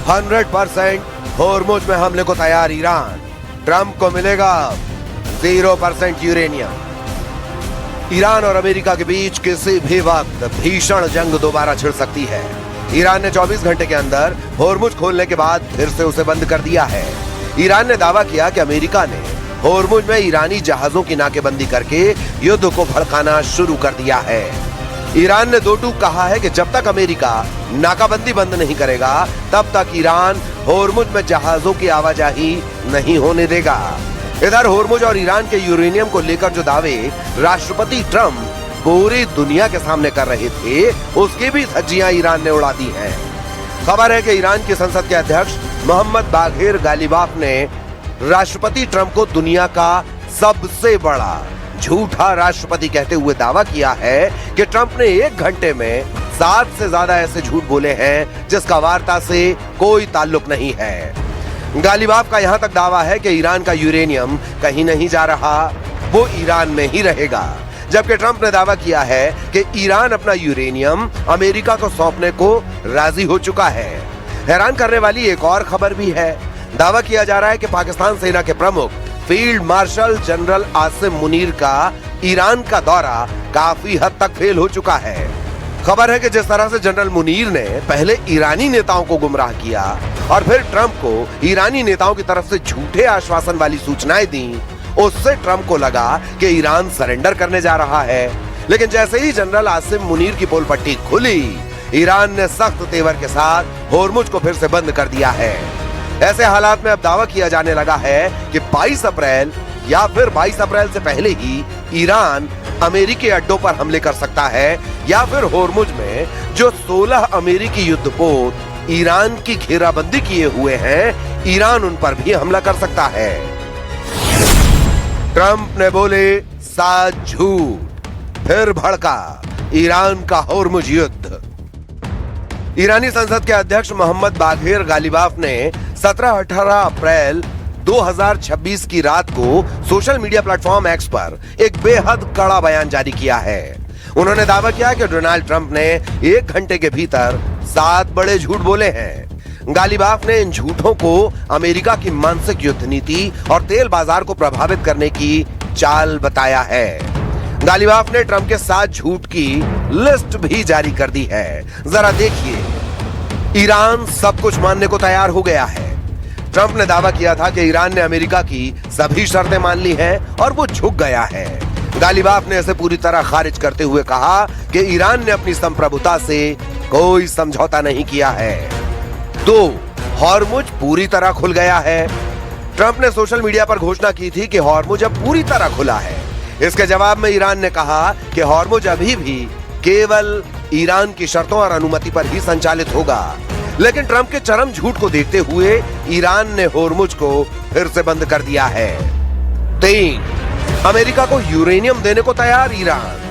100% होर्मुज में हमले को तैयार ईरान। ट्रंप को मिलेगा 0% यूरेनियम। ईरान और अमेरिका के बीच किसी भी वक्त भीषण जंग दोबारा छिड़ सकती है। ईरान ने 24 घंटे के अंदर होर्मुज खोलने के बाद फिर से उसे बंद कर दिया है। ईरान ने दावा किया कि अमेरिका ने होर्मुज में ईरानी जहाजों की नाकेबंदी करके युद्ध को भड़काना शुरू कर दिया है। ईरान ने दो टूक कहा है कि जब तक अमेरिका नाकाबंदी बंद नहीं करेगा तब तक ईरान होर्मुज में जहाजों की आवाजाही नहीं होने देगा। इधर होर्मुज और ईरान के यूरेनियम को लेकर जो दावे राष्ट्रपति ट्रंप पूरी दुनिया के सामने कर रहे थे, उसकी भी धज्जियां ईरान ने उड़ा दी हैं। खबर है कि ईरान की संसद के अध्यक्ष मोहम्मद बाघिर गालिबाफ ने राष्ट्रपति ट्रंप को दुनिया का सबसे बड़ा झूठा राष्ट्रपति कहते हुए दावा किया है कि ट्रंप ने 1 घंटे में 7 से ज्यादा ऐसे झूठ बोले हैं जिसका वार्ता से कोई ताल्लुक नहीं है। गालिबाफ का यहां तक दावा है कि ईरान का यूरेनियम कहीं नहीं जा रहा, वो ईरान में ही रहेगा। जबकि ट्रंप ने दावा किया है कि ईरान अपना यूरेनियम अमेरिका को सौंपने को राजी हो चुका है। हैरान करने वाली एक और खबर भी है। दावा किया जा रहा है कि पाकिस्तान सेना के प्रमुख field marshal general Asim Munir का ईरान का दौरा काफी हद तक फेल हो चुका है। खबर है कि जिस तरह से जनरल मुनीर ने पहले ईरानी नेताओं को गुमराह किया और फिर ट्रंप को ईरानी नेताओं की तरफ से झूठे आश्वासन वाली सूचनाएं दी, उससे ट्रंप को लगा कि ईरान सरेंडर करने जा रहा है। लेकिन जैसे ही जनरल आसिम मुनीर की पोल पट्टी खुली, ईरान ने सख्त तेवर के साथ होर्मुज को फिर से बंद कर दिया है। ऐसे हालात में अब दावा किया जाने लगा है कि 22 अप्रैल या फिर 22 अप्रैल से पहले ही ईरान अमेरिकी अड्डों पर हमले कर सकता है या फिर होर्मुज में जो 16 अमेरिकी युद्धपोत ईरान की घेराबंदी किए हुए हैं, ईरान उन पर भी हमला कर सकता है। ट्रंप ने बोले 7 झूठ, फिर भड़का ईरान का होर्मुज युद्ध। ईरानी संसद के अध्यक्ष मोहम्मद बाघिर गालिबाफ ने 17-18 अप्रैल 2026 की रात को सोशल मीडिया प्लेटफॉर्म एक्स पर एक बेहद कड़ा बयान जारी किया है। उन्होंने दावा किया कि डोनाल्ड ट्रंप ने 1 घंटे के भीतर 7 बड़े झूठ बोले हैं। गालिबाफ ने इन झूठों को अमेरिका की मानसिक युद्ध नीति और तेल बाजार को प्रभावित करने की चाल बताया है। गालिबाफ ने ट्रंप के 7 झूठ की लिस्ट भी जारी कर दी है। जरा देखिए, ईरान सब कुछ मानने को तैयार हो गया है। ट्रंप ने दावा किया था कि ईरान ने अमेरिका की सभी शर्तें मान ली हैं और वो झुक गया है। गालिबाफ ने इसे पूरी तरह खारिज करते हुए कहा कि ईरान ने अपनी संप्रभुता से कोई समझौता नहीं किया है। 2, होर्मुज पूरी तरह खुल गया है। ट्रंप ने सोशल मीडिया पर घोषणा की थी कि होर्मुज अब पूरी तरह खुला है। इसके जवाब में ईरान ने कहा कि होर्मुज अभी भी केवल ईरान की शर्तों और अनुमति पर ही संचालित होगा। लेकिन ट्रंप के चरम झूठ को देखते हुए ईरान ने होर्मुज को फिर से बंद कर दिया है। 3, अमेरिका को यूरेनियम देने को तैयार ईरान।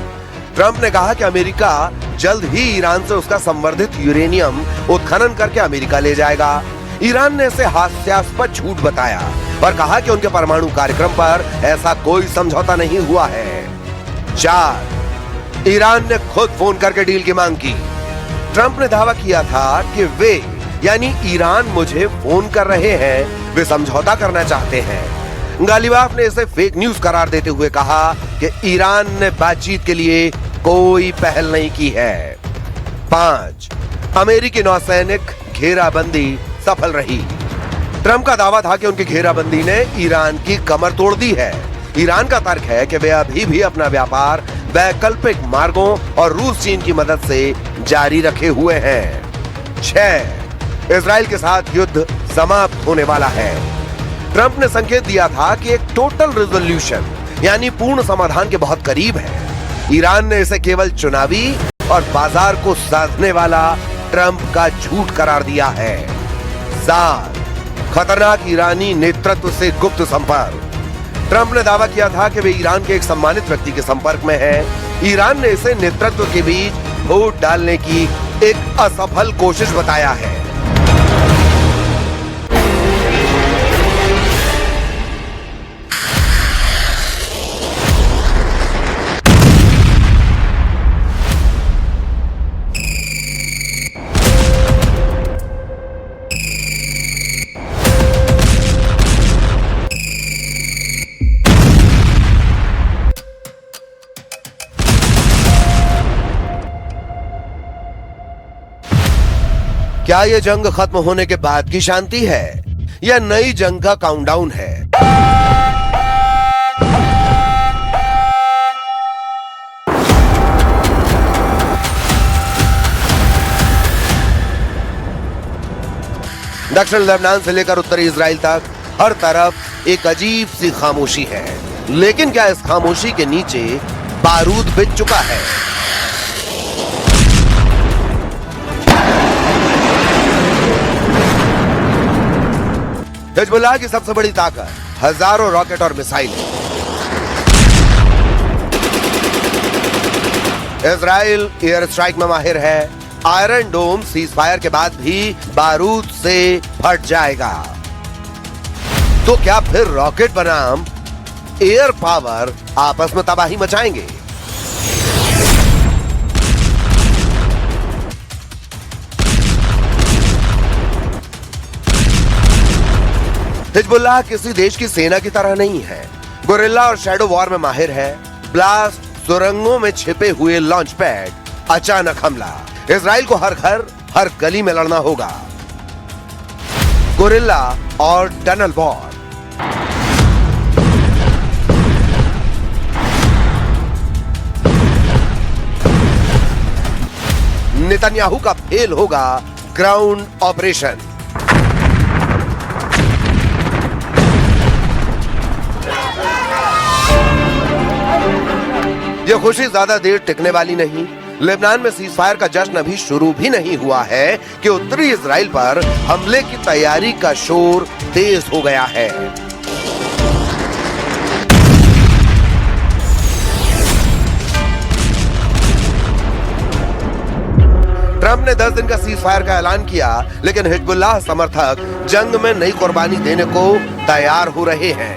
ट्रंप ने कहा कि अमेरिका जल्द ही ईरान से उसका संवर्धित यूरेनियम उत्खनन करके अमेरिका ले जाएगा। ईरान ने इसे हास्यास्पद झूठ बताया और कहा कि उनके परमाणु कार्यक्रम पर ऐसा कोई समझौता नहीं हुआ है। 4, ईरान ने खुद फोन करके डील की मांग की। ट्रंप ने दावा किया था कि वे यानी ईरान मुझे फोन कर रहे हैं, वे समझौता करना चाहते हैं। गालिबाफ ने इसे फेक न्यूज करार देते हुए कहा कि ईरान ने बातचीत के लिए कोई पहल नहीं की है। 5, अमेरिकी नौसैनिक घेराबंदी सफल रही। ट्रंप का दावा था कि उनकी घेराबंदी ने ईरान की कमर तोड़ दी है। ईरान का तर्क है कि वे अभी भी अपना व्यापार वैकल्पिक मार्गों और रूस चीन की मदद से जारी रखे हुए हैं। 6, इजराइल के साथ युद्ध समाप्त होने वाला है। ट्रंप ने संकेत दिया था कि एक टोटल रिजोल्यूशन यानी पूर्ण समाधान के बहुत करीब है। ईरान ने इसे केवल चुनावी और बाजार को साधने वाला ट्रंप का झूठ करार दिया है। 7, खतरनाक ईरानी नेतृत्व से गुप्त संपर्क। ट्रंप ने दावा किया था कि वे ईरान के एक सम्मानित व्यक्ति के संपर्क में हैं। ईरान ने इसे नेतृत्व के बीच वोट डालने की एक असफल कोशिश बताया है। क्या ये जंग खत्म होने के बाद की शांति है या नई जंग का काउंटडाउन है? दक्षिण लेबनान से लेकर उत्तरी इजराइल तक हर तरफ एक अजीब सी खामोशी है। लेकिन क्या इस खामोशी के नीचे बारूद बिछ चुका है? हिजबुल्लाह की सबसे बड़ी ताकत हजारों रॉकेट और मिसाइल है। इजराइल एयर स्ट्राइक में माहिर है। आयरन डोम सीज फायर के बाद भी बारूद से फट जाएगा। तो क्या फिर रॉकेट बनाम एयर पावर आपस में तबाही मचाएंगे? हिजबुल्लाह किसी देश की सेना की तरह नहीं है। गोरिल्ला और शैडो वॉर में माहिर है। ब्लास्ट, सुरंगों में छिपे हुए लॉन्च पैड, अचानक हमला। इजराइल को हर घर, हर गली में लड़ना होगा। गोरिल्ला और टनल वॉर। नेतन्याहू का फेल होगा ग्राउंड ऑपरेशन। यह खुशी ज्यादा देर टिकने वाली नहीं। लेबनान में सीज फायर का जश्न अभी शुरू भी नहीं हुआ है कि उत्तरी इजराइल पर हमले की तैयारी का शोर तेज हो गया है। ट्रंप ने 10 दिन का सीज फायर का ऐलान किया, लेकिन हिजबुल्लाह समर्थक जंग में नई कुर्बानी देने को तैयार हो रहे हैं।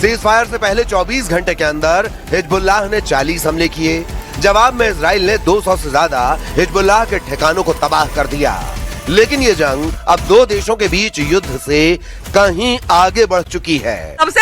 सीज फायर से पहले 24 घंटे के अंदर हिजबुल्लाह ने 40 हमले किए। जवाब में इजराइल ने 200 से ज्यादा हिजबुल्लाह के ठिकानों को तबाह कर दिया। लेकिन ये जंग अब दो देशों के बीच युद्ध से कहीं आगे बढ़ चुकी है। सबसे